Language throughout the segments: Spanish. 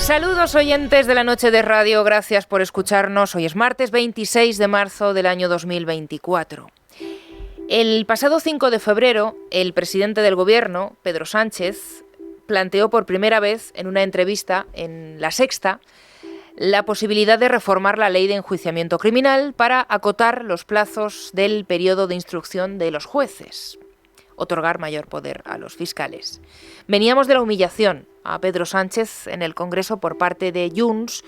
Saludos oyentes de la Noche de Radio, gracias por escucharnos. Hoy es martes 26 de marzo del año 2024. El pasado 5 de febrero, el presidente del Gobierno, Pedro Sánchez, planteó por primera vez en una entrevista en La Sexta la posibilidad de reformar la ley de enjuiciamiento criminal para acotar los plazos del periodo de instrucción de los jueces, otorgar mayor poder a los fiscales. Veníamos de la humillación a Pedro Sánchez en el Congreso por parte de Junts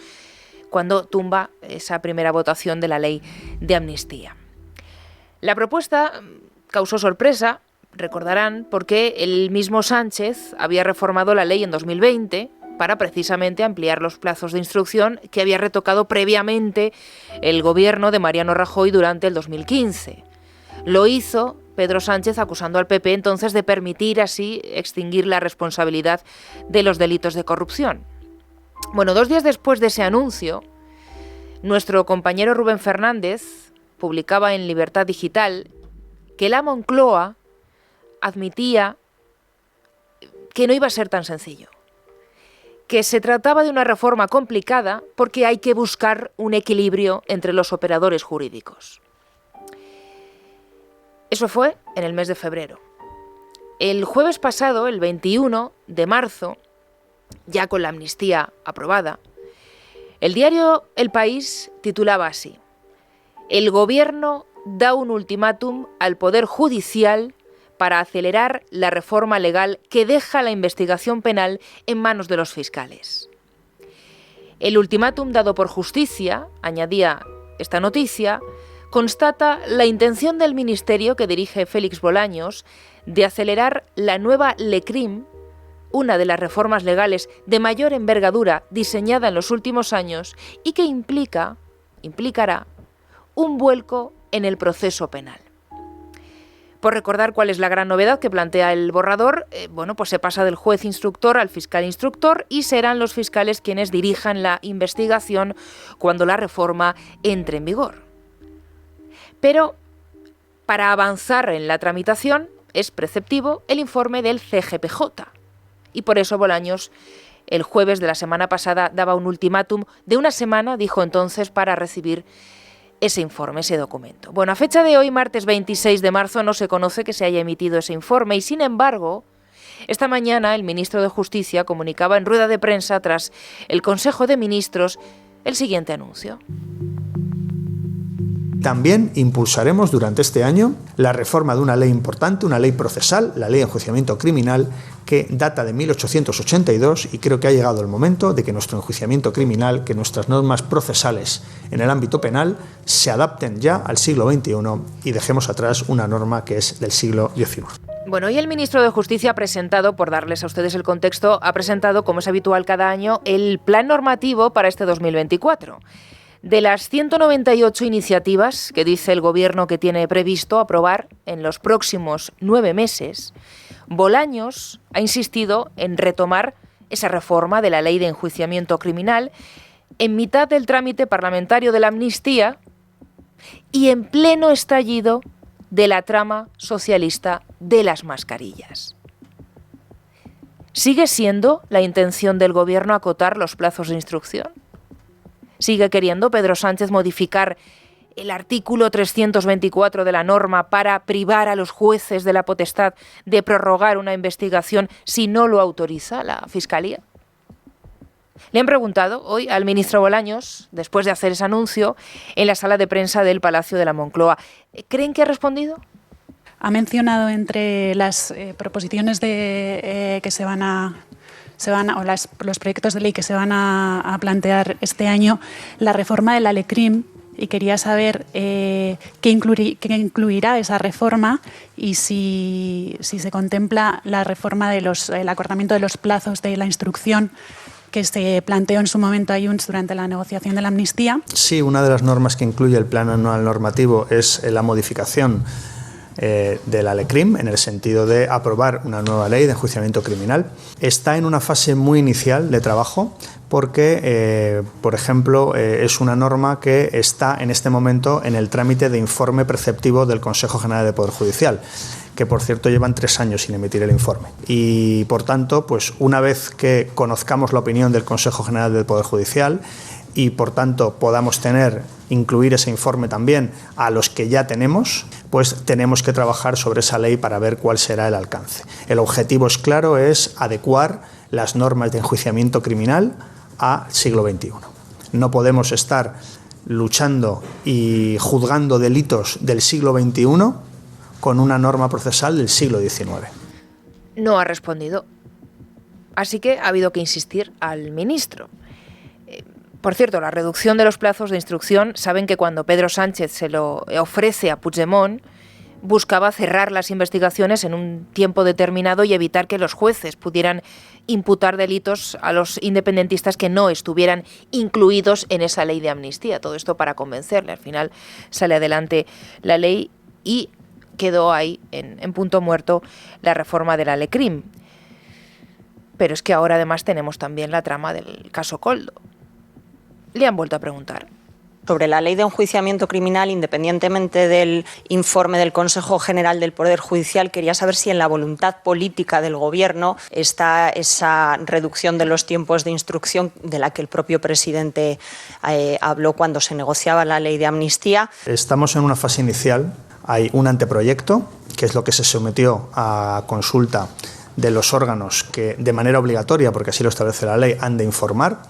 cuando tumba esa primera votación de la ley de amnistía. La propuesta causó sorpresa, recordarán, porque el mismo Sánchez había reformado la ley en 2020 para precisamente ampliar los plazos de instrucción que había retocado previamente el gobierno de Mariano Rajoy durante el 2015. Lo hizo Pedro Sánchez acusando al PP entonces de permitir así extinguir la responsabilidad de los delitos de corrupción. Bueno, 2 días después de ese anuncio, nuestro compañero Rubén Fernández publicaba en Libertad Digital que la Moncloa admitía que no iba a ser tan sencillo, que se trataba de una reforma complicada porque hay que buscar un equilibrio entre los operadores jurídicos. Eso fue en el mes de febrero. El jueves pasado, el 21 de marzo, ya con la amnistía aprobada, el diario El País titulaba así: el Gobierno da un ultimátum al Poder Judicial para acelerar la reforma legal que deja la investigación penal en manos de los fiscales. El ultimátum dado por Justicia, añadía esta noticia, constata la intención del ministerio que dirige Félix Bolaños de acelerar la nueva LECRIM, una de las reformas legales de mayor envergadura diseñada en los últimos años y que implicará un vuelco en el proceso penal. Por recordar cuál es la gran novedad que plantea el borrador, pues se pasa del juez instructor al fiscal instructor y serán los fiscales quienes dirijan la investigación cuando la reforma entre en vigor. Pero para avanzar en la tramitación es preceptivo el informe del CGPJ. Y por eso Bolaños, el jueves de la semana pasada, daba un ultimátum de una semana, dijo entonces, para recibir ese informe, ese documento. Bueno, a fecha de hoy, martes 26 de marzo, no se conoce que se haya emitido ese informe y, sin embargo, esta mañana el ministro de Justicia comunicaba en rueda de prensa tras el Consejo de Ministros el siguiente anuncio. También impulsaremos durante este año la reforma de una ley importante, una ley procesal, la ley de enjuiciamiento criminal, que data de 1882 y creo que ha llegado el momento de que nuestro enjuiciamiento criminal, que nuestras normas procesales en el ámbito penal se adapten ya al siglo XXI y dejemos atrás una norma que es del siglo XIX. Bueno, y el ministro de Justicia ha presentado, por darles a ustedes el contexto, ha presentado, como es habitual cada año, el plan normativo para este 2024. De las 198 iniciativas que dice el Gobierno que tiene previsto aprobar en los próximos 9 meses, Bolaños ha insistido en retomar esa reforma de la ley de enjuiciamiento criminal en mitad del trámite parlamentario de la amnistía y en pleno estallido de la trama socialista de las mascarillas. ¿Sigue siendo la intención del Gobierno acotar los plazos de instrucción? ¿Sigue queriendo Pedro Sánchez modificar el artículo 324 de la norma para privar a los jueces de la potestad de prorrogar una investigación si no lo autoriza la Fiscalía? Le han preguntado hoy al ministro Bolaños, después de hacer ese anuncio, en la sala de prensa del Palacio de la Moncloa. ¿Creen que ha respondido? Ha mencionado entre las proposiciones que los proyectos de ley que se van a plantear este año, la reforma de la LECRIM, y quería saber qué incluirá esa reforma y si se contempla la reforma el acortamiento de los plazos de la instrucción que se planteó en su momento a Junts durante la negociación de la amnistía. Sí, una de las normas que incluye el plan anual normativo es la modificación de la LECRIM, en el sentido de aprobar una nueva ley de enjuiciamiento criminal. Está en una fase muy inicial de trabajo porque, por ejemplo, es una norma que está en este momento en el trámite de informe preceptivo del Consejo General del Poder Judicial, que por cierto llevan 3 años sin emitir el informe. Y por tanto, pues una vez que conozcamos la opinión del Consejo General del Poder Judicial y por tanto podamos incluir ese informe también a los que ya tenemos, pues tenemos que trabajar sobre esa ley para ver cuál será el alcance. El objetivo es claro, es adecuar las normas de enjuiciamiento criminal al siglo XXI. No podemos estar luchando y juzgando delitos del siglo XXI con una norma procesal del siglo XIX. No ha respondido. Así que ha habido que insistir al ministro. Por cierto, la reducción de los plazos de instrucción, saben que cuando Pedro Sánchez se lo ofrece a Puigdemont, buscaba cerrar las investigaciones en un tiempo determinado y evitar que los jueces pudieran imputar delitos a los independentistas que no estuvieran incluidos en esa ley de amnistía. Todo esto para convencerle. Al final sale adelante la ley y quedó ahí en punto muerto la reforma de la Lecrim. Pero es que ahora además tenemos también la trama del caso Koldo. Le han vuelto a preguntar. Sobre la ley de enjuiciamiento criminal, independientemente del informe del Consejo General del Poder Judicial, quería saber si en la voluntad política del Gobierno está esa reducción de los tiempos de instrucción de la que el propio presidente habló cuando se negociaba la ley de amnistía. Estamos en una fase inicial. Hay un anteproyecto, que es lo que se sometió a consulta de los órganos que, de manera obligatoria, porque así lo establece la ley, han de informar.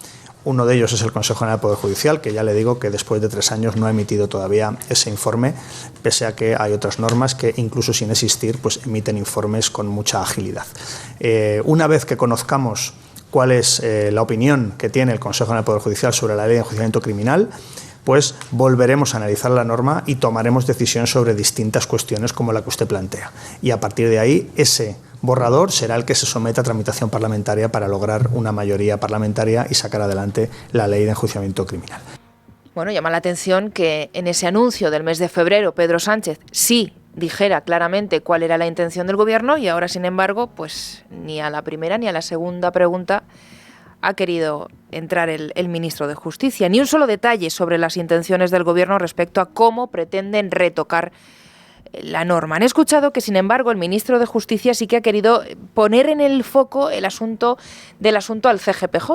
Uno de ellos es el Consejo General del Poder Judicial, que ya le digo que después de 3 años no ha emitido todavía ese informe, pese a que hay otras normas que incluso sin existir pues emiten informes con mucha agilidad. Una vez que conozcamos cuál es la opinión que tiene el Consejo General del Poder Judicial sobre la ley de enjuiciamiento criminal, pues volveremos a analizar la norma y tomaremos decisión sobre distintas cuestiones como la que usted plantea. Y a partir de ahí, ese borrador será el que se someta a tramitación parlamentaria para lograr una mayoría parlamentaria y sacar adelante la ley de enjuiciamiento criminal. Bueno, llama la atención que en ese anuncio del mes de febrero Pedro Sánchez sí dijera claramente cuál era la intención del Gobierno y ahora, sin embargo, pues ni a la primera ni a la segunda pregunta ha querido entrar el ministro de Justicia. Ni un solo detalle sobre las intenciones del Gobierno respecto a cómo pretenden retocar la norma. Han escuchado que, sin embargo, el ministro de Justicia sí que ha querido poner en el foco el asunto al CGPJ.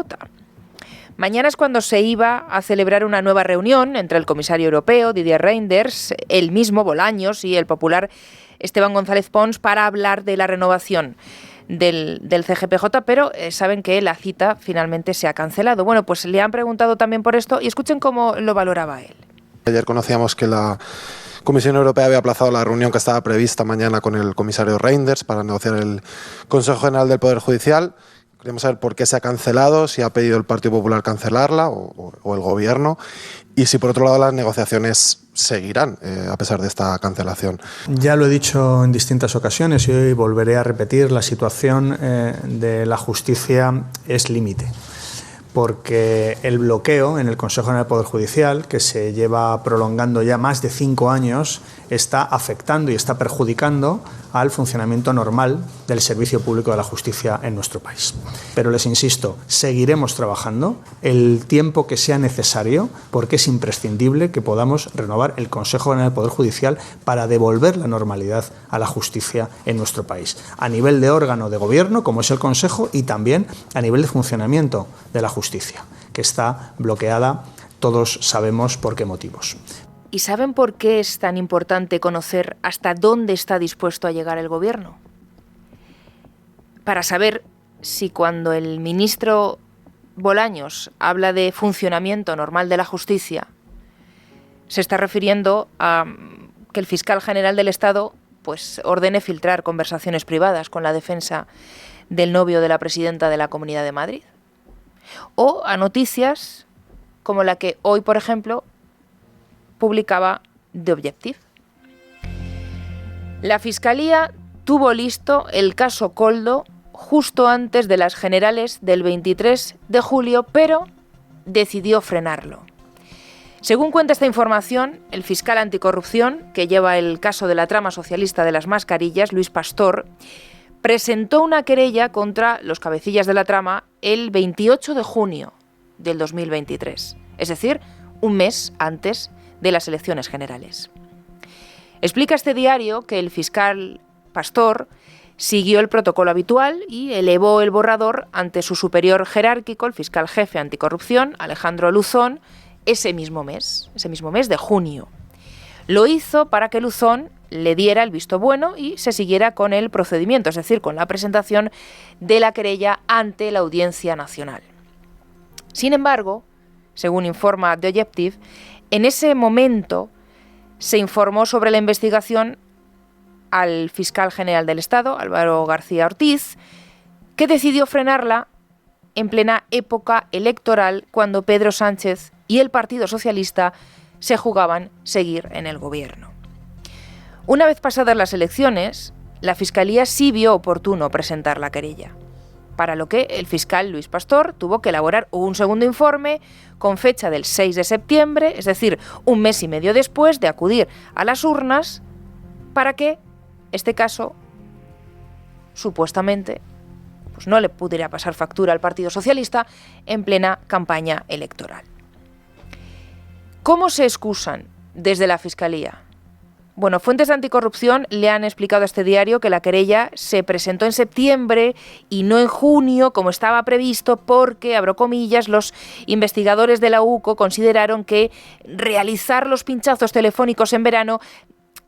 Mañana es cuando se iba a celebrar una nueva reunión entre el comisario europeo, Didier Reynders, el mismo Bolaños y el popular Esteban González Pons para hablar de la renovación del CGPJ, pero saben que la cita finalmente se ha cancelado. Bueno, pues le han preguntado también por esto y escuchen cómo lo valoraba él. Ayer conocíamos que la Comisión Europea había aplazado la reunión que estaba prevista mañana con el comisario Reynders para negociar el Consejo General del Poder Judicial. Queremos saber por qué se ha cancelado, si ha pedido el Partido Popular cancelarla o el Gobierno, y si por otro lado las negociaciones seguirán a pesar de esta cancelación. Ya lo he dicho en distintas ocasiones y hoy volveré a repetir, la situación de la justicia es límite, porque el bloqueo en el Consejo General del Poder Judicial, que se lleva prolongando ya más de 5 años, está afectando y está perjudicando al funcionamiento normal del servicio público de la justicia en nuestro país. Pero les insisto, seguiremos trabajando el tiempo que sea necesario, porque es imprescindible que podamos renovar el Consejo General del Poder Judicial para devolver la normalidad a la justicia en nuestro país, a nivel de órgano de gobierno, como es el Consejo, y también a nivel de funcionamiento de la justicia, que está bloqueada, todos sabemos por qué motivos. ¿Y saben por qué es tan importante conocer hasta dónde está dispuesto a llegar el Gobierno? Para saber si cuando el ministro Bolaños habla de funcionamiento normal de la justicia, se está refiriendo a que el fiscal general del Estado pues ordene filtrar conversaciones privadas con la defensa del novio de la presidenta de la Comunidad de Madrid. O a noticias como la que hoy, por ejemplo, publicaba The Objective. La Fiscalía tuvo listo el caso Koldo justo antes de las generales del 23 de julio, pero decidió frenarlo. Según cuenta esta información, el fiscal anticorrupción, que lleva el caso de la trama socialista de las mascarillas, Luis Pastor, presentó una querella contra los cabecillas de la trama el 28 de junio del 2023, es decir, un mes antes de las elecciones generales. Explica este diario que el fiscal Pastor siguió el protocolo habitual y elevó el borrador ante su superior jerárquico, el fiscal jefe anticorrupción, Alejandro Luzón, ese mismo mes de junio. Lo hizo para que Luzón le diera el visto bueno y se siguiera con el procedimiento, es decir, con la presentación de la querella ante la Audiencia Nacional. Sin embargo, según informa The Objective, en ese momento se informó sobre la investigación al fiscal general del Estado, Álvaro García Ortiz, que decidió frenarla en plena época electoral cuando Pedro Sánchez y el Partido Socialista se jugaban seguir en el gobierno. Una vez pasadas las elecciones, la Fiscalía sí vio oportuno presentar la querella, para lo que el fiscal Luis Pastor tuvo que elaborar un segundo informe con fecha del 6 de septiembre, es decir, un mes y medio después de acudir a las urnas, para que este caso, supuestamente, pues no le pudiera pasar factura al Partido Socialista en plena campaña electoral. ¿Cómo se excusan desde la Fiscalía? Bueno, fuentes de anticorrupción le han explicado a este diario que la querella se presentó en septiembre y no en junio, como estaba previsto, porque, abro comillas, los investigadores de la UCO consideraron que realizar los pinchazos telefónicos en verano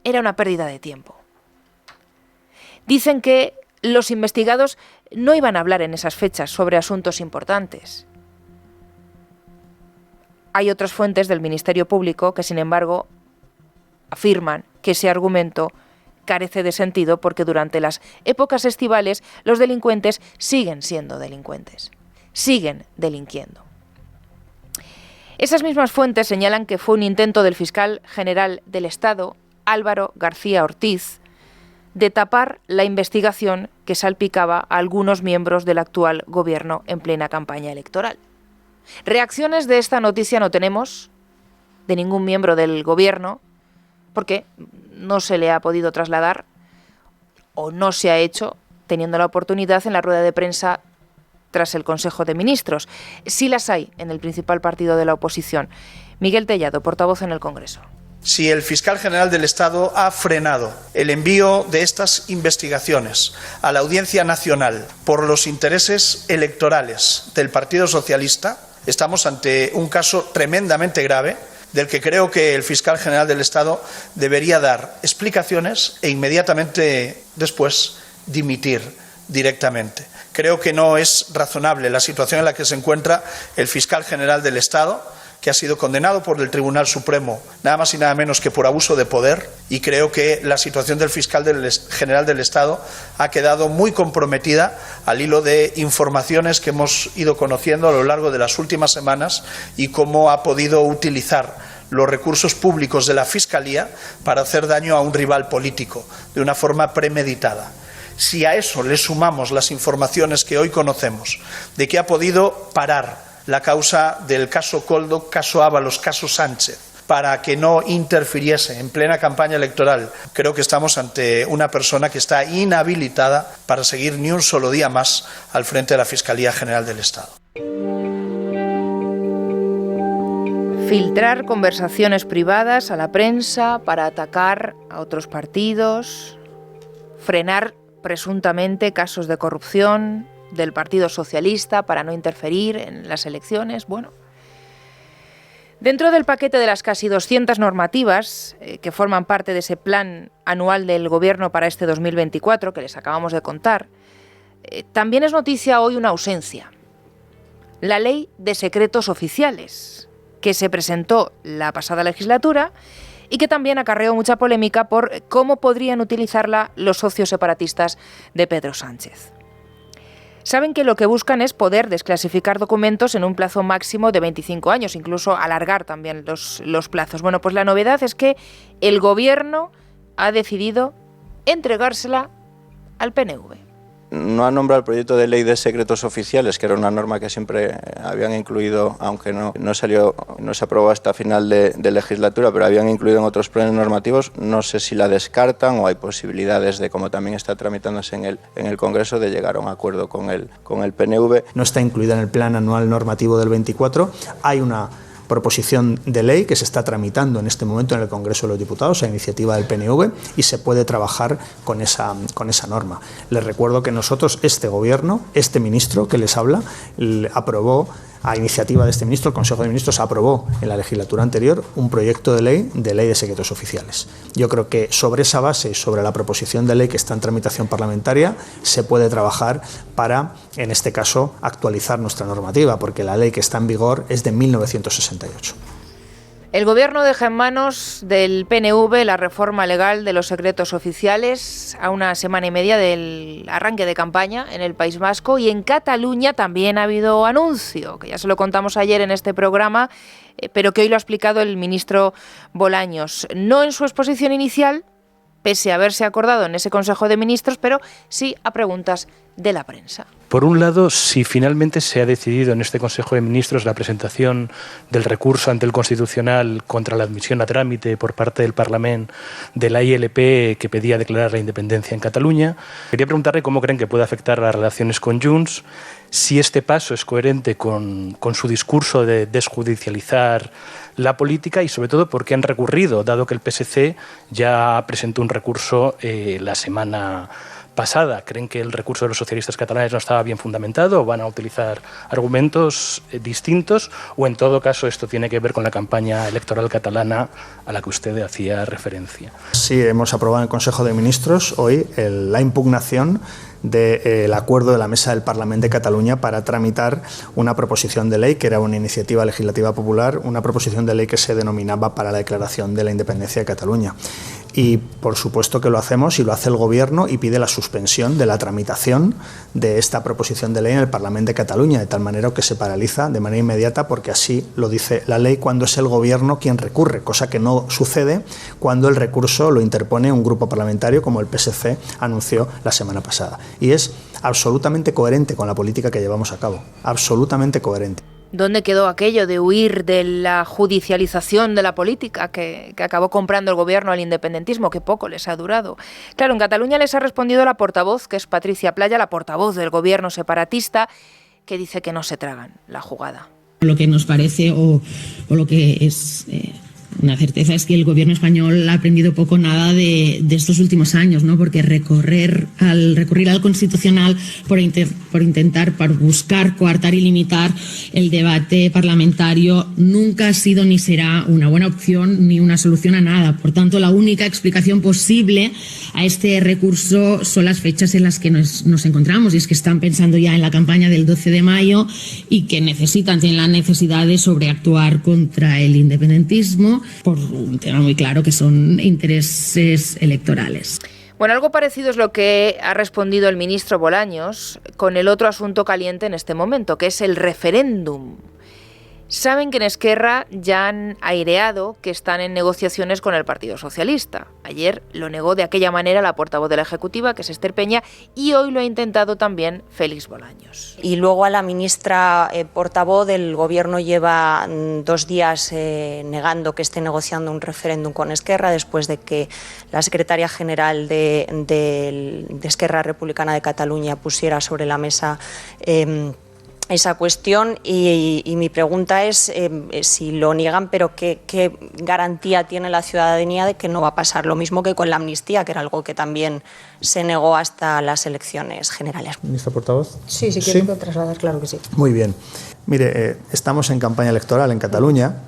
era una pérdida de tiempo. Dicen que los investigados no iban a hablar en esas fechas sobre asuntos importantes. Hay otras fuentes del Ministerio Público que, sin embargo, afirman que ese argumento carece de sentido porque durante las épocas estivales los delincuentes siguen siendo delincuentes, siguen delinquiendo. Esas mismas fuentes señalan que fue un intento del fiscal general del Estado, Álvaro García Ortiz, de tapar la investigación que salpicaba a algunos miembros del actual gobierno en plena campaña electoral. Reacciones de esta noticia no tenemos de ningún miembro del gobierno porque no se le ha podido trasladar o no se ha hecho teniendo la oportunidad en la rueda de prensa tras el Consejo de Ministros. Sí las hay en el principal partido de la oposición. Miguel Tellado, portavoz en el Congreso. Si el fiscal general del Estado ha frenado el envío de estas investigaciones a la Audiencia Nacional por los intereses electorales del Partido Socialista, estamos ante un caso tremendamente grave del que creo que el fiscal general del Estado debería dar explicaciones e inmediatamente después dimitir directamente. Creo que no es razonable la situación en la que se encuentra el fiscal general del Estado, que ha sido condenado por el Tribunal Supremo, nada más y nada menos que por abuso de poder, y creo que la situación del fiscal general del Estado ha quedado muy comprometida al hilo de informaciones que hemos ido conociendo a lo largo de las últimas semanas y cómo ha podido utilizar los recursos públicos de la Fiscalía para hacer daño a un rival político de una forma premeditada. Si a eso le sumamos las informaciones que hoy conocemos de que ha podido parar la causa del caso Koldo, caso Ábalos, caso Sánchez, para que no interfiriese en plena campaña electoral, creo que estamos ante una persona que está inhabilitada para seguir ni un solo día más al frente de la Fiscalía General del Estado. Filtrar conversaciones privadas a la prensa para atacar a otros partidos, frenar presuntamente casos de corrupción del Partido Socialista para no interferir en las elecciones. Bueno, dentro del paquete de las casi 200 normativas que forman parte de ese plan anual del Gobierno para este 2024 que les acabamos de contar, también es noticia hoy una ausencia. La Ley de Secretos Oficiales, que se presentó la pasada legislatura y que también acarreó mucha polémica por cómo podrían utilizarla los socios separatistas de Pedro Sánchez. Saben que lo que buscan es poder desclasificar documentos en un plazo máximo de 25 años, incluso alargar también los plazos. Bueno, pues la novedad es que el Gobierno ha decidido entregársela al PNV. No ha nombrado el proyecto de ley de secretos oficiales, que era una norma que siempre habían incluido, aunque no se aprobó hasta final de legislatura, pero habían incluido en otros planes normativos. No sé si la descartan o hay posibilidades de, como también está tramitándose en el Congreso, de llegar a un acuerdo con el PNV. No está incluida en el plan anual normativo del 24. Hay una proposición de ley que se está tramitando en este momento en el Congreso de los Diputados a iniciativa del PNV y se puede trabajar con esa norma. Les recuerdo que nosotros, este Gobierno, este ministro que les habla, aprobó a iniciativa de este ministro, el Consejo de Ministros aprobó en la legislatura anterior un proyecto de ley de secretos oficiales. Yo creo que sobre esa base, sobre la proposición de ley que está en tramitación parlamentaria, se puede trabajar para, en este caso, actualizar nuestra normativa, porque la ley que está en vigor es de 1968. El Gobierno deja en manos del PNV la reforma legal de los secretos oficiales a una semana y media del arranque de campaña en el País Vasco, y en Cataluña también ha habido anuncio, que ya se lo contamos ayer en este programa, pero que hoy lo ha explicado el ministro Bolaños. No en su exposición inicial, pese a haberse acordado en ese Consejo de Ministros, pero sí a preguntas de la prensa. Por un lado, si finalmente se ha decidido en este Consejo de Ministros la presentación del recurso ante el Constitucional contra la admisión a trámite por parte del Parlamento de la ILP que pedía declarar la independencia en Cataluña, quería preguntarle cómo creen que puede afectar las relaciones con Junts, si este paso es coherente con su discurso de desjudicializar la política y, sobre todo, por qué han recurrido, dado que el PSC ya presentó un recurso la semana pasada. ¿Creen que el recurso de los socialistas catalanes no estaba bien fundamentado o van a utilizar argumentos distintos? O, en todo caso, esto tiene que ver con la campaña electoral catalana a la que usted hacía referencia. Sí, hemos aprobado en el Consejo de Ministros hoy la impugnación del acuerdo de la Mesa del Parlamento de Cataluña para tramitar una proposición de ley que era una iniciativa legislativa popular, una proposición de ley que se denominaba para la declaración de la independencia de Cataluña. Y por supuesto que lo hacemos y lo hace el Gobierno y pide la suspensión de la tramitación de esta proposición de ley en el Parlamento de Cataluña, de tal manera que se paraliza de manera inmediata, porque así lo dice la ley cuando es el Gobierno quien recurre, cosa que no sucede cuando el recurso lo interpone un grupo parlamentario como el PSC anunció la semana pasada. Y es absolutamente coherente con la política que llevamos a cabo, absolutamente coherente. ¿Dónde quedó aquello de huir de la judicialización de la política que acabó comprando el Gobierno al independentismo, que poco les ha durado? Claro, en Cataluña les ha respondido la portavoz, que es Patricia Playa, la portavoz del Gobierno separatista, que dice que no se tragan la jugada. Lo que nos parece o lo que es una certeza es que el Gobierno español ha aprendido poco o nada de estos últimos años, ¿no? Porque recurrir al Constitucional por buscar coartar y limitar el debate parlamentario nunca ha sido ni será una buena opción ni una solución a nada. Por tanto, la única explicación posible a este recurso son las fechas en las que nos encontramos, y es que están pensando ya en la campaña del 12 de mayo y que tienen la necesidad de sobreactuar contra el independentismo por un tema muy claro que son intereses electorales. Bueno, algo parecido es lo que ha respondido el ministro Bolaños con el otro asunto caliente en este momento, que es el referéndum. Saben que en Esquerra ya han aireado que están en negociaciones con el Partido Socialista. Ayer lo negó de aquella manera la portavoz de la Ejecutiva, que es Esther Peña, y hoy lo ha intentado también Félix Bolaños. Y luego a la ministra portavoz del Gobierno lleva 2 días negando que esté negociando un referéndum con Esquerra, después de que la secretaria general de Esquerra Republicana de Cataluña pusiera sobre la mesa esa cuestión, y mi pregunta es si lo niegan, pero ¿qué garantía tiene la ciudadanía de que no va a pasar lo mismo que con la amnistía, que era algo que también se negó hasta las elecciones generales? ¿Ministra portavoz? Sí, quiero trasladar, claro que sí. Muy bien. Mire, estamos en campaña electoral en Cataluña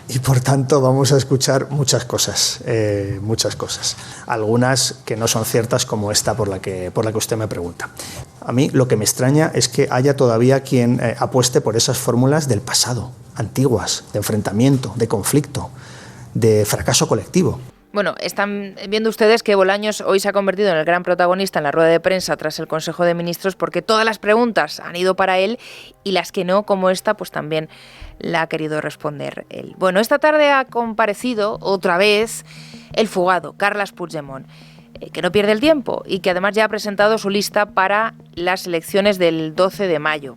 y, por tanto, vamos a escuchar muchas cosas. Algunas que no son ciertas, como esta por la que usted me pregunta. A mí lo que me extraña es que haya todavía quien apueste por esas fórmulas del pasado, antiguas, de enfrentamiento, de conflicto, de fracaso colectivo. Bueno, están viendo ustedes que Bolaños hoy se ha convertido en el gran protagonista en la rueda de prensa tras el Consejo de Ministros, porque todas las preguntas han ido para él y las que no, como esta, pues también la ha querido responder él. Bueno, esta tarde ha comparecido otra vez el fugado, Carles Puigdemont, que no pierde el tiempo y que además ya ha presentado su lista para las elecciones del 12 de mayo.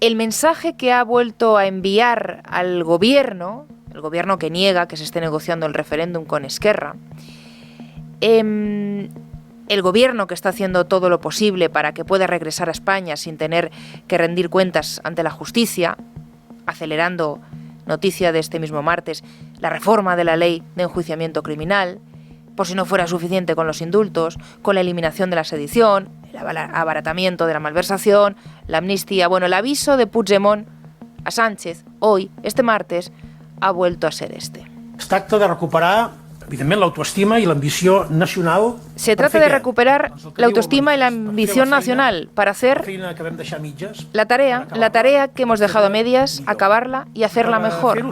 El mensaje que ha vuelto a enviar al Gobierno, el Gobierno que niega que se esté negociando el referéndum con Esquerra, el Gobierno que está haciendo todo lo posible para que pueda regresar a España sin tener que rendir cuentas ante la justicia, acelerando noticia de este mismo martes, la reforma de la ley de enjuiciamiento criminal, por si no fuera suficiente con los indultos, con la eliminación de la sedición, el abaratamiento de la malversación, la amnistía. Bueno, el aviso de Puigdemont a Sánchez hoy, este martes, ha vuelto a ser este. Es tracta de recuperar, evidentment, l'autoestima i l'ambició nacional. Se trata de recuperar la autoestima y la ambición nacional para hacer la tarea que hemos dejado a medias, acabarla y hacerla mejor.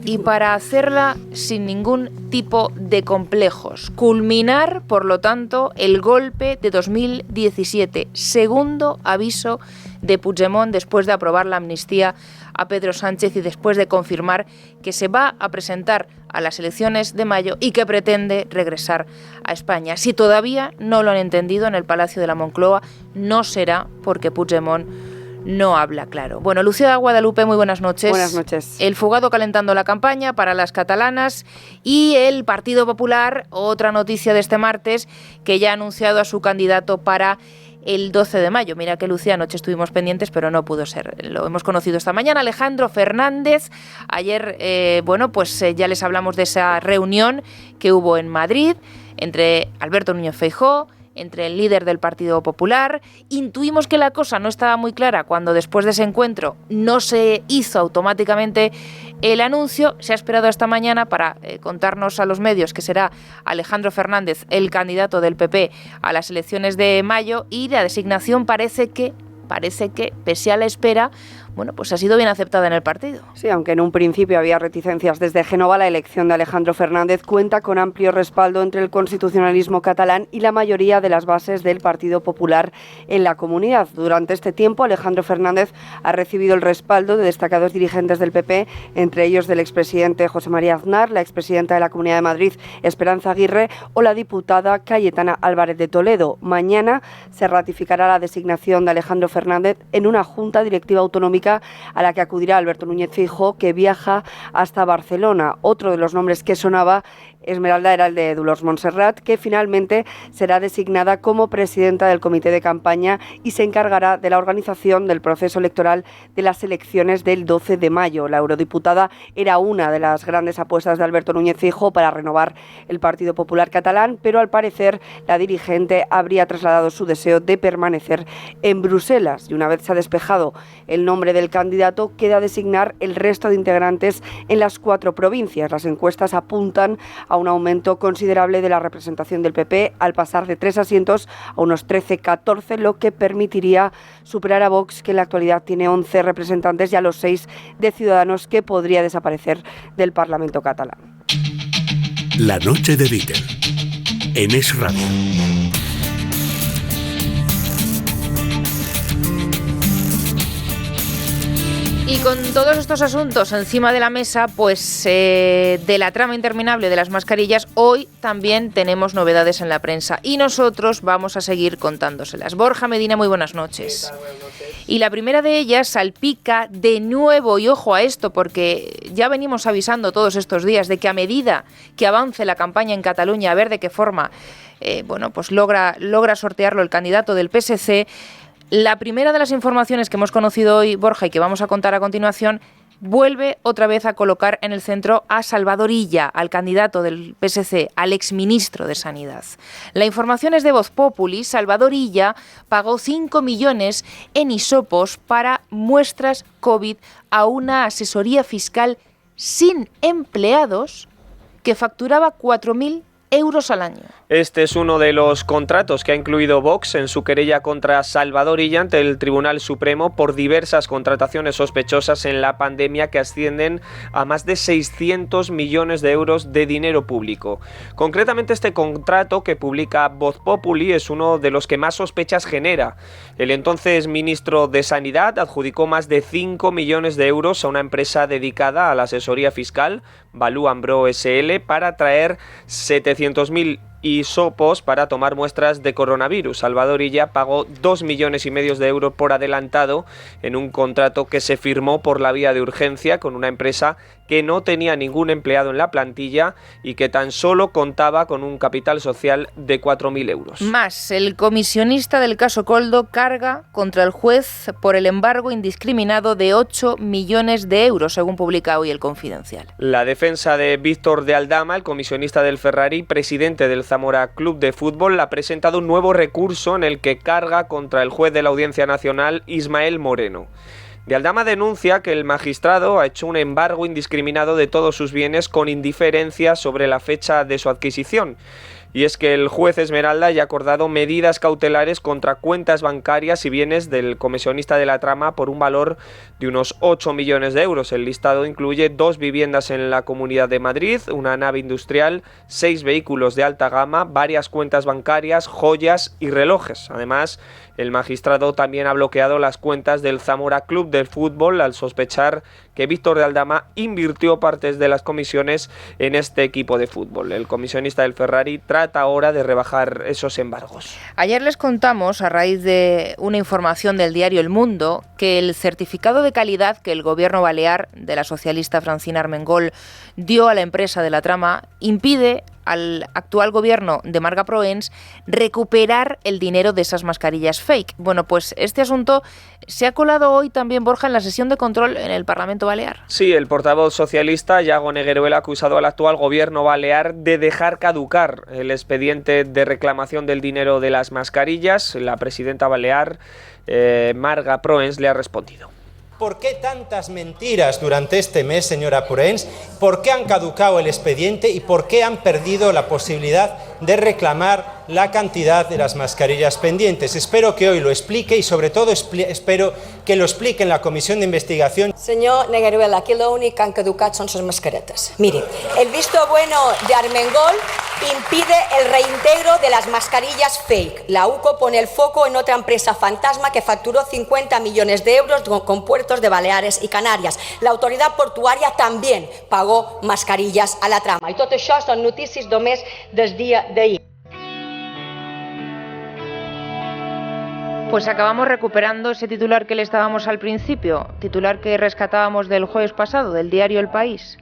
Y para hacerla sin ningún tipo de complejos. Culminar, por lo tanto, el golpe de 2017. Segundo aviso de Puigdemont después de aprobar la amnistía a Pedro Sánchez y después de confirmar que se va a presentar a las elecciones de mayo y que pretende regresar a España. Si todavía no lo han entendido en el Palacio de la Moncloa, no será porque Puigdemont no habla claro. Bueno, Lucía Guadalupe, muy buenas noches. Buenas noches. El fugado calentando la campaña para las catalanas y el Partido Popular, otra noticia de este martes, que ya ha anunciado a su candidato para el 12 de mayo. Mira que Lucía, anoche estuvimos pendientes, pero no pudo ser. Lo hemos conocido esta mañana. Alejandro Fernández. Ayer, ya les hablamos de esa reunión que hubo en Madrid entre Alberto Núñez Feijóo, entre el líder del Partido Popular. Intuimos que la cosa no estaba muy clara cuando después de ese encuentro no se hizo automáticamente el anuncio. Se ha esperado esta mañana para contarnos a los medios que será Alejandro Fernández el candidato del PP a las elecciones de mayo, y la designación parece que, pese a la espera, pues ha sido bien aceptada en el partido. Sí, aunque en un principio había reticencias desde Génova, la elección de Alejandro Fernández cuenta con amplio respaldo entre el constitucionalismo catalán y la mayoría de las bases del Partido Popular en la comunidad. Durante este tiempo, Alejandro Fernández ha recibido el respaldo de destacados dirigentes del PP, entre ellos del expresidente José María Aznar, la expresidenta de la Comunidad de Madrid, Esperanza Aguirre, o la diputada Cayetana Álvarez de Toledo. Mañana se ratificará la designación de Alejandro Fernández en una junta directiva autonómica a la que acudirá Alberto Núñez Feijóo, que viaja hasta Barcelona. Otro de los nombres que sonaba, Esmeralda, era el de Dolors Montserrat, que finalmente será designada como presidenta del comité de campaña y se encargará de la organización del proceso electoral de las elecciones del 12 de mayo. La eurodiputada era una de las grandes apuestas de Alberto Núñez Feijóo para renovar el Partido Popular catalán, pero al parecer la dirigente habría trasladado su deseo de permanecer en Bruselas. Y una vez se ha despejado el nombre del candidato, queda designar el resto de integrantes en las 4 provincias. Las encuestas apuntan a un aumento considerable de la representación del PP, al pasar de 3 asientos a unos 13-14, lo que permitiría superar a Vox, que en la actualidad tiene 11 representantes, y a los 6 de Ciudadanos, que podría desaparecer del Parlamento catalán. La noche de Dieter, en Es Radio. Y con todos estos asuntos encima de la mesa, de la trama interminable de las mascarillas, hoy también tenemos novedades en la prensa y nosotros vamos a seguir contándoselas. Borja Medina, muy buenas noches. Y la primera de ellas salpica de nuevo, y ojo a esto, porque ya venimos avisando todos estos días de que a medida que avance la campaña en Cataluña, a ver de qué forma logra sortearlo el candidato del PSC. La primera de las informaciones que hemos conocido hoy, Borja, y que vamos a contar a continuación, vuelve otra vez a colocar en el centro a Salvador Illa, al candidato del PSC, al exministro de Sanidad. La información es de Voz Populi. Salvador Illa pagó 5 millones en hisopos para muestras COVID a una asesoría fiscal sin empleados que facturaba 4.000 euros al año. Este es uno de los contratos que ha incluido Vox en su querella contra Salvador Illa ante el Tribunal Supremo por diversas contrataciones sospechosas en la pandemia que ascienden a más de 600 millones de euros de dinero público. Concretamente, este contrato que publica Voz Populi es uno de los que más sospechas genera. El entonces ministro de Sanidad adjudicó más de 5 millones de euros a una empresa dedicada a la asesoría fiscal, Balú Ambró SL, para traer 700.000 hisopos para tomar muestras de coronavirus. Salvador Illa pagó 2,5 millones de euros por adelantado en un contrato que se firmó por la vía de urgencia con una empresa que no tenía ningún empleado en la plantilla y que tan solo contaba con un capital social de 4.000 euros. Más, el comisionista del caso Koldo carga contra el juez por el embargo indiscriminado de 8 millones de euros, según publica hoy El Confidencial. La defensa de Víctor de Aldama, el comisionista del Ferrari, presidente del Zamora Club de Fútbol, ha presentado un nuevo recurso en el que carga contra el juez de la Audiencia Nacional, Ismael Moreno. De Aldama denuncia que el magistrado ha hecho un embargo indiscriminado de todos sus bienes con indiferencia sobre la fecha de su adquisición. Y es que el juez Esmeralda ya ha acordado medidas cautelares contra cuentas bancarias y bienes del comisionista de la trama por un valor de unos 8 millones de euros. El listado incluye 2 viviendas en la Comunidad de Madrid, una nave industrial, 6 vehículos de alta gama, varias cuentas bancarias, joyas y relojes. Además, el magistrado también ha bloqueado las cuentas del Zamora Club de Fútbol al sospechar que Víctor de Aldama invirtió partes de las comisiones en este equipo de fútbol. El comisionista del Ferrari trata ahora de rebajar esos embargos. Ayer les contamos, a raíz de una información del diario El Mundo, que el certificado de calidad que el gobierno balear de la socialista Francina Armengol dio a la empresa de la trama impide al actual gobierno de Marga Proens recuperar el dinero de esas mascarillas fake. Bueno, pues este asunto se ha colado hoy también, Borja, en la sesión de control en el Parlamento Balear. Sí, el portavoz socialista, Iago Negueruela, ha acusado al actual gobierno balear de dejar caducar el expediente de reclamación del dinero de las mascarillas. La presidenta balear, Marga Proens, le ha respondido. ¿Por qué tantas mentiras durante este mes, señora Proens? ¿Por qué han caducado el expediente y por qué han perdido la posibilidad de reclamar la cantidad de las mascarillas pendientes? Espero que hoy lo explique y sobre todo espero que lo explique en la comisión de investigación. Senyor Negueruela, aquí lo único que han caducat son sus mascaretas. Mire, el visto bueno de Armengol impide el reintegro de las mascarillas fake. La UCO pone el foco en otra empresa fantasma que facturó 50 millones de euros con puertos de Baleares y Canarias. La autoridad portuaria también pagó mascarillas a la trama. I tot això són notícies només del dia d'ahir. Pues acabamos recuperando ese titular que les dábamos al principio, titular que rescatábamos del jueves pasado, del diario El País.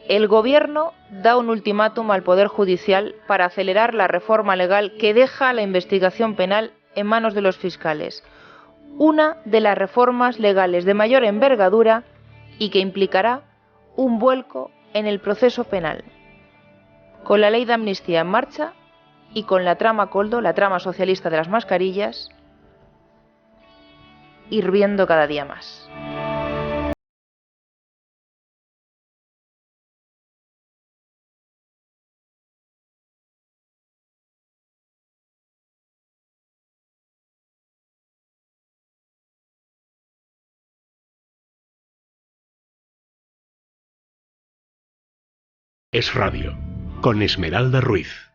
El Gobierno da un ultimátum al Poder Judicial para acelerar la reforma legal que deja la investigación penal en manos de los fiscales. Una de las reformas legales de mayor envergadura y que implicará un vuelco en el proceso penal. Con la ley de amnistía en marcha y con la trama Koldo, la trama socialista de las mascarillas, hirviendo cada día más. Es Radio, con Esmeralda Ruiz.